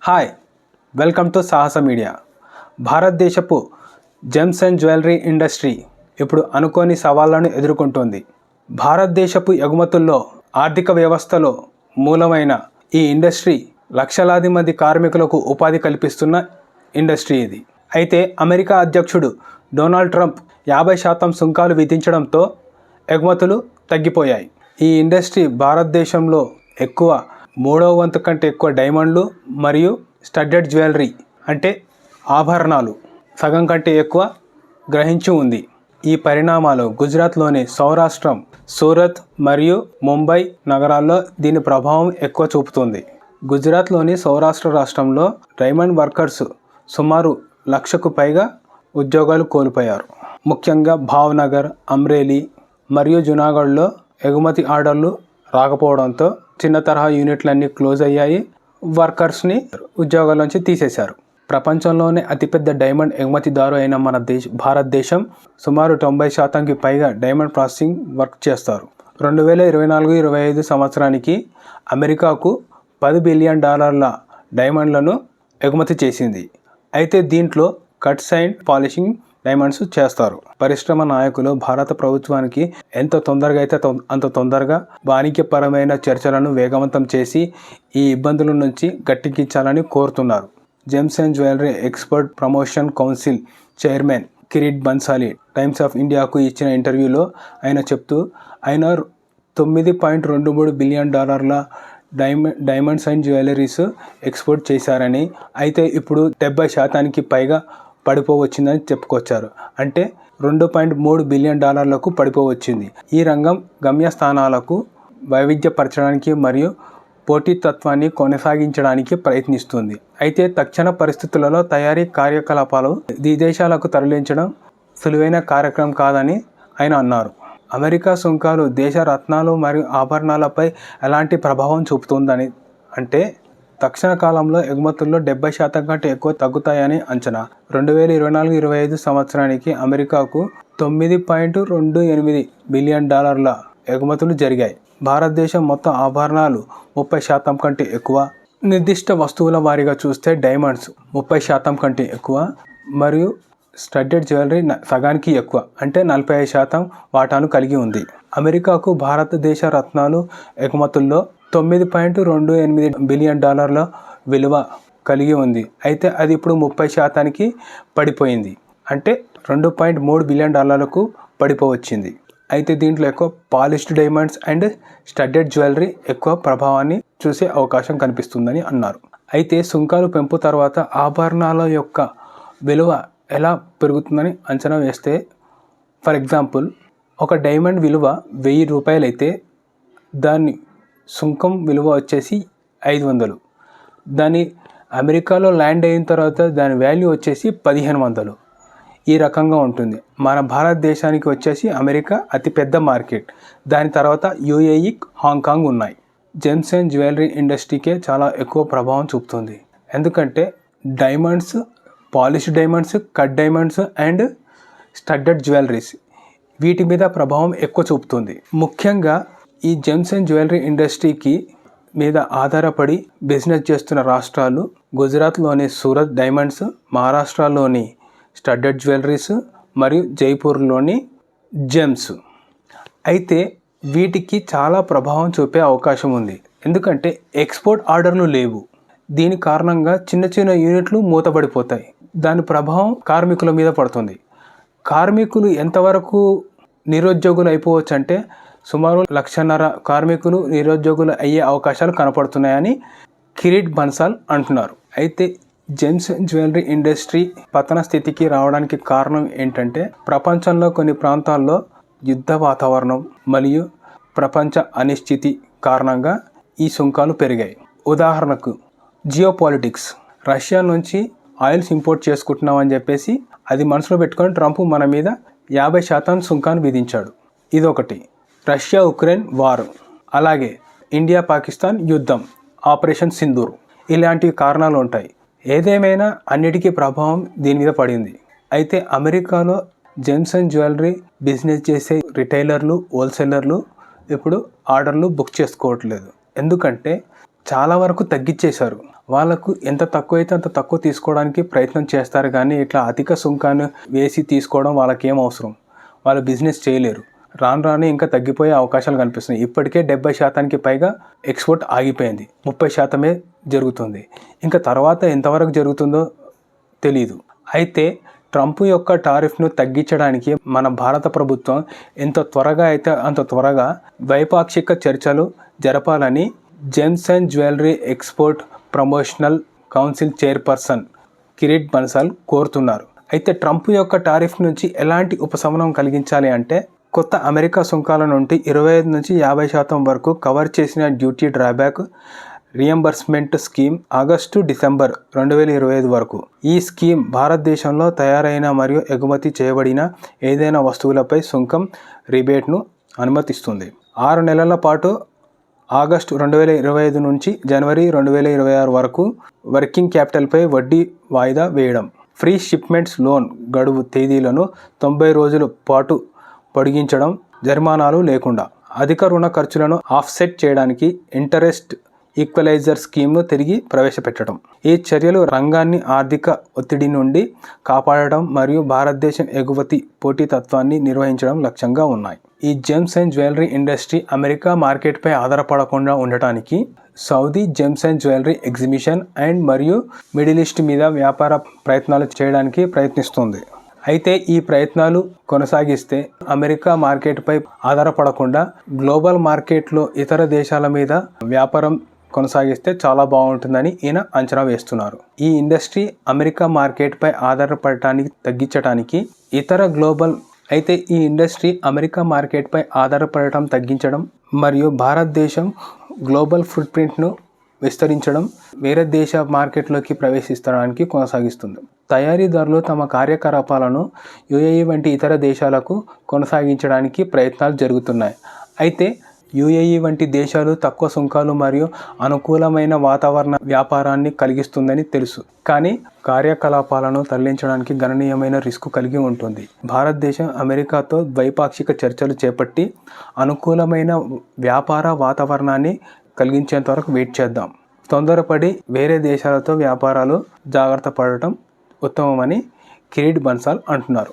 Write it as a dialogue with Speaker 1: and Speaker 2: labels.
Speaker 1: Hi, welcome to సాహస media. భారతదేశపు Gems and jewellery industry ఇప్పుడు అనుకోని సవాళ్లను ఎదుర్కొంటోంది. భారతదేశపు ఎగుమతుల్లో ఆర్థిక వ్యవస్థలో మూలమైన ఈ ఇండస్ట్రీ లక్షలాది మంది కార్మికులకు ఉపాధి కల్పిస్తున్న ఇండస్ట్రీ ఇది. అయితే అమెరికా అధ్యక్షుడు డొనాల్డ్ ట్రంప్ 50% సుంకాలు విధించడంతో ఎగుమతులు తగ్గిపోయాయి. ఈ ఇండస్ట్రీ భారతదేశంలో ఎక్కువ 3వ వంతు కంటే ఎక్కువ డైమండ్లు మరియు స్టడ్డెడ్ జ్యువెలరీ అంటే ఆభరణాలు సగం కంటే ఎక్కువ గ్రహించి ఉంది. ఈ పరిణామాలు గుజరాత్లోని సౌరాష్ట్రం, సూరత్ మరియు ముంబై నగరాల్లో దీని ప్రభావం ఎక్కువ చూపుతుంది. గుజరాత్లోని సౌరాష్ట్ర రాష్ట్రంలో డైమండ్ వర్కర్స్ సుమారు 1,00,000కు పైగా ఉద్యోగాలు కోల్పోయారు. ముఖ్యంగా భావ్నగర్, అమ్రేలీ మరియు జునాగఢ్లో ఎగుమతి ఆర్డర్లు రాకపోవడంతో చిన్న తరహా యూనిట్లన్నీ క్లోజ్ అయ్యాయి. వర్కర్స్ని ఉద్యోగాల నుంచి తీసేశారు. ప్రపంచంలోనే అతిపెద్ద డైమండ్ ఎగుమతిదారు అయిన మన భారతదేశం సుమారు 90%కి పైగా డైమండ్ ప్రాసెసింగ్ వర్క్ చేస్తారు. 2024-25 సంవత్సరానికి అమెరికాకు $10 బిలియన్ డైమండ్లను ఎగుమతి చేసింది. అయితే దీంట్లో కట్స్ అండ్ పాలిషింగ్ డైమండ్స్ చేస్తారు. పరిశ్రమ నాయకులు భారత ప్రభుత్వానికి ఎంత తొందరగా అయితే అంత తొందరగా వాణిజ్యపరమైన చర్చలను వేగవంతం చేసి ఈ ఇబ్బందుల నుంచి గట్టెక్కించాలని కోరుతున్నారు. Gems and jewellery expert promotion council chairman Kirit Bansali Times of ఇండియాకు ఇచ్చిన ఇంటర్వ్యూలో ఆయన చెప్తూ, ఆయన $9.23 billion diamonds and jewelleries export చేశారని, అయితే ఇప్పుడు 70%కి పైగా పడిపోవచ్చిందని చెప్పుకొచ్చారు. అంటే $2.3 బిలియన్ పడిపోవచ్చింది. ఈ రంగం గమ్యస్థానాలకు వైవిధ్యపరచడానికి మరియు పోటీతత్వాన్ని కొనసాగించడానికి ప్రయత్నిస్తుంది. అయితే తక్షణ పరిస్థితులలో తయారీ కార్యకలాపాలు విదేశాలకు తరలించడం సులువైన కార్యక్రమం కాదని ఆయన అన్నారు. అమెరికా సుంకాలు దేశ రత్నాలు మరియు ఆభరణాలపై ఎలాంటి ప్రభావం చూపుతుందని అంటే, తక్షణ కాలంలో ఎగుమతుల్లో 70% కంటే ఎక్కువ తగ్గుతాయని అంచనా. 2024-25 సంవత్సరానికి అమెరికాకు $9.28 బిలియన్ ఎగుమతులు జరిగాయి. భారతదేశం మొత్తం ఆభరణాలు 30% కంటే ఎక్కువ, నిర్దిష్ట వస్తువుల వారీగా చూస్తే డైమండ్స్ 30% కంటే ఎక్కువ మరియు స్టడ్డెడ్ జ్యువెలరీ సగానికి ఎక్కువ అంటే 45% వాటాను కలిగి ఉంది. అమెరికాకు భారతదేశ రత్నాలు ఎగుమతుల్లో $9.28 బిలియన్ విలువ కలిగి ఉంది. అయితే అది ఇప్పుడు 30%కి పడిపోయింది. అంటే $2.3 బిలియన్ పడిపోవచ్చింది. అయితే దీంట్లో ఎక్కువ polished diamonds and studded jewellery ఎక్కువ ప్రభావాన్ని చూసే అవకాశం కనిపిస్తుందని అన్నారు. అయితే సుంకాలు పెంపు తర్వాత ఆభరణాల యొక్క విలువ ఎలా పెరుగుతుందని అంచనా వేస్తే, ఫర్ ఎగ్జాంపుల్ ఒక డైమండ్ విలువ $1,000 అయితే దాని సుంకం విలువ వచ్చేసి $500. దాని అమెరికాలో ల్యాండ్ అయిన తర్వాత దాని వాల్యూ వచ్చేసి $1,500. ఈ రకంగా ఉంటుంది. మన భారతదేశానికి వచ్చేసి అమెరికా అతిపెద్ద మార్కెట్, దాని తర్వాత UAE, హాంకాంగ్ ఉన్నాయి. జెమ్స్ అండ్ జ్యువెలరీ ఇండస్ట్రీకే చాలా ఎక్కువ ప్రభావం చూపుతుంది. ఎందుకంటే diamonds, polished diamonds, cut diamonds and studded jewelleries వీటి మీద ప్రభావం ఎక్కువ చూపుతుంది. ముఖ్యంగా ఈ జెమ్స్ అండ్ జ్యువెలరీ ఇండస్ట్రీకి మీద ఆధారపడి బిజినెస్ చేస్తున్న రాష్ట్రాలు గుజరాత్లోని సూరత్ డైమండ్స్, మహారాష్ట్రలోని స్టడ్డెడ్ జ్యువెలరీస్ మరియు జైపూర్లోని జెమ్స్. అయితే వీటికి చాలా ప్రభావం చూపే అవకాశం ఉంది. ఎందుకంటే ఎక్స్పోర్ట్ ఆర్డర్లు లేవు. దీని కారణంగా చిన్న చిన్న యూనిట్లు మూతపడిపోతాయి. దాని ప్రభావం కార్మికుల మీద పడుతుంది. కార్మికులు ఎంతవరకు నిరుద్యోగులు అయిపోవచ్చు అంటే సుమారు 1,50,000 కార్మికులు నిరుద్యోగులు అయ్యే అవకాశాలు కనపడుతున్నాయని కిరీట్ బన్సాల్ అంటున్నారు. అయితే జెమ్స్ జ్యువెలరీ ఇండస్ట్రీ పతన స్థితికి రావడానికి కారణం ఏంటంటే, ప్రపంచంలో కొన్ని ప్రాంతాల్లో యుద్ధ వాతావరణం మరియు ప్రపంచ అనిశ్చితి కారణంగా ఈ సుంకాలు పెరిగాయి. ఉదాహరణకు జియోపాలిటిక్స్, రష్యా నుంచి ఆయిల్స్ ఇంపోర్ట్ చేసుకుంటున్నామని చెప్పేసి అది మనసులో పెట్టుకొని ట్రంప్ మన మీద 50% సుంకాన్ని విధించాడు. ఇదొకటి. రష్యా ఉక్రెయిన్ వార్, అలాగే ఇండియా పాకిస్తాన్ యుద్ధం, ఆపరేషన్ సింధూర్, ఇలాంటి కారణాలు ఉంటాయి. ఏదేమైనా అన్నిటికీ ప్రభావం దీని మీద పడింది. అయితే అమెరికాలో జెమ్స్ అండ్ జ్యువెలరీ బిజినెస్ చేసే రిటైలర్లు, హోల్సేలర్లు ఇప్పుడు ఆర్డర్లు బుక్ చేసుకోవట్లేదు. ఎందుకంటే చాలా వరకు తగ్గించేశారు. వాళ్ళకు ఎంత తక్కువ అయితే అంత తక్కువ తీసుకోవడానికి ప్రయత్నం చేస్తారు, కానీ ఇట్లా అధిక సుంకాన్ని వేసి తీసుకోవడం వాళ్ళకి ఏం అవసరం, వాళ్ళు బిజినెస్ చేయలేరు. రాను రాను ఇంకా తగ్గిపోయే అవకాశాలు కనిపిస్తున్నాయి. ఇప్పటికే 70% పైగా ఎక్స్పోర్ట్ ఆగిపోయింది, 30% జరుగుతుంది. ఇంకా తర్వాత ఎంతవరకు జరుగుతుందో తెలీదు. అయితే ట్రంప్ యొక్క టారిఫ్ను తగ్గించడానికి మన భారత ప్రభుత్వం ఎంత త్వరగా అయితే అంత త్వరగా ద్వైపాక్షిక చర్చలు జరపాలని gems and jewellery export promotional council chairperson Kirit Bansal కోరుతున్నారు. అయితే ట్రంప్ యొక్క టారిఫ్ నుంచి ఎలాంటి ఉపశమనం కలిగించాలి అంటే, కొత్త అమెరికా సుంకాల నుండి 25 నుంచి 50% వరకు కవర్ చేసిన duty drawback reimbursement scheme August December 2025 వరకు. ఈ స్కీమ్ భారతదేశంలో తయారైన మరియు ఎగుమతి చేయబడిన ఏదైనా వస్తువులపై సుంకం రిబేట్ను అనుమతిస్తుంది. 6 నెలల పాటు ఆగస్టు 2025 నుంచి జనవరి 2026 వరకు వర్కింగ్ క్యాపిటల్పై వడ్డీ వాయిదా వేయడం, ఫ్రీ షిప్మెంట్స్ లోన్ గడువు తేదీలను 90 రోజుల పాటు పొడిగించడం, జరిమానాలు లేకుండా అధిక రుణ ఖర్చులను ఆఫ్సెట్ చేయడానికి ఇంటరెస్ట్ ఈక్వలైజర్ స్కీమ్ను తిరిగి ప్రవేశపెట్టడం. ఈ చర్యలు రంగాన్ని ఆర్థిక ఒత్తిడి నుండి కాపాడడం మరియు భారతదేశం ఎగుమతి పోటీతత్వాన్ని నిర్వహించడం లక్ష్యంగా ఉన్నాయి. ఈ gems and jewellery industry America మార్కెట్పై ఆధారపడకుండా ఉండటానికి Saudi gems and jewellery exhibition and మరియు మిడిల్ ఈస్ట్ మీద వ్యాపార ప్రయత్నాలు చేయడానికి ప్రయత్నిస్తుంది. అయితే ఈ ప్రయత్నాలు కొనసాగిస్తే అమెరికా మార్కెట్పై ఆధారపడకుండా గ్లోబల్ మార్కెట్లో ఇతర దేశాల మీద వ్యాపారం కొనసాగిస్తే చాలా బాగుంటుందని ఈయన అంచనా వేస్తున్నారు. ఈ ఇండస్ట్రీ అమెరికా మార్కెట్పై ఆధారపడటానికి తగ్గించడానికి ఈ ఇండస్ట్రీ అమెరికా మార్కెట్పై ఆధారపడటం తగ్గించడం మరియు భారతదేశం గ్లోబల్ ఫుట్ ప్రింట్ను విస్తరించడం, వేరే దేశ మార్కెట్లోకి ప్రవేశించడానికి కొనసాగిస్తుంది. తయారీదారులు తమ కార్యకలాపాలను యుఏఈ వంటి ఇతర దేశాలకు కొనసాగించడానికి ప్రయత్నాలు జరుగుతున్నాయి. అయితే యుఏఈ వంటి దేశాలు తక్కువ సుంకాలు మరియు అనుకూలమైన వాతావరణ వ్యాపారాన్ని కలిగిస్తుందని తెలుసు, కానీ కార్యకలాపాలను తరలించడానికి గణనీయమైన రిస్క్ కలిగి ఉంటుంది. భారతదేశం అమెరికాతో ద్వైపాక్షిక చర్చలు చేపట్టి అనుకూలమైన వ్యాపార వాతావరణాన్ని కలిగించేంత వరకు వెయిట్ చేద్దాం. తొందరపడి వేరే దేశాలతో వ్యాపారాలు జాగ్రత్త పడటం ఉత్తమమని కిరీట్ బన్సాల్ అంటున్నారు.